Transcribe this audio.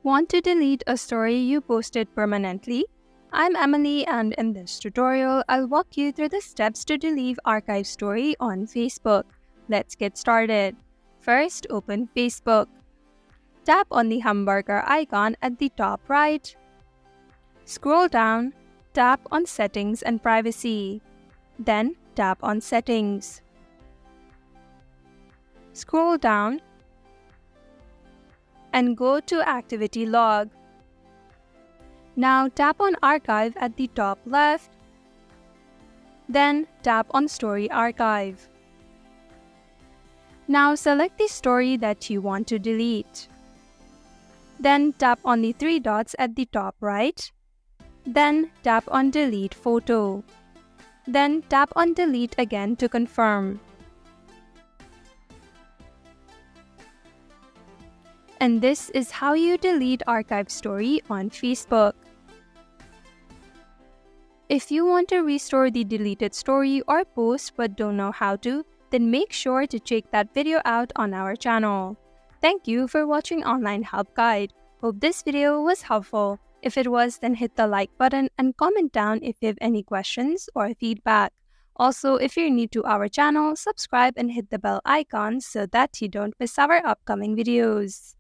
Want to delete a story you posted permanently? I'm Emily, and in this tutorial, I'll walk you through the steps to delete archive story on Facebook. Let's get started. First, open Facebook. Tap on the hamburger icon at the top right. Scroll down, tap on Settings and Privacy. Then tap on Settings. Scroll down and go to Activity Log. Now tap on Archive at the top left. Then tap on Story Archive. Now select the story that you want to delete. Then tap on the three dots at the top right. Then tap on Delete Photo. Then tap on Delete again to confirm. And this is how you delete archive story on Facebook. If you want to restore the deleted story or post but don't know how to, then make sure to check that video out on our channel. Thank you for watching Online Help Guide. Hope this video was helpful. If it was, then hit the like button and comment down if you have any questions or feedback. Also, if you're new to our channel, subscribe and hit the bell icon so that you don't miss our upcoming videos.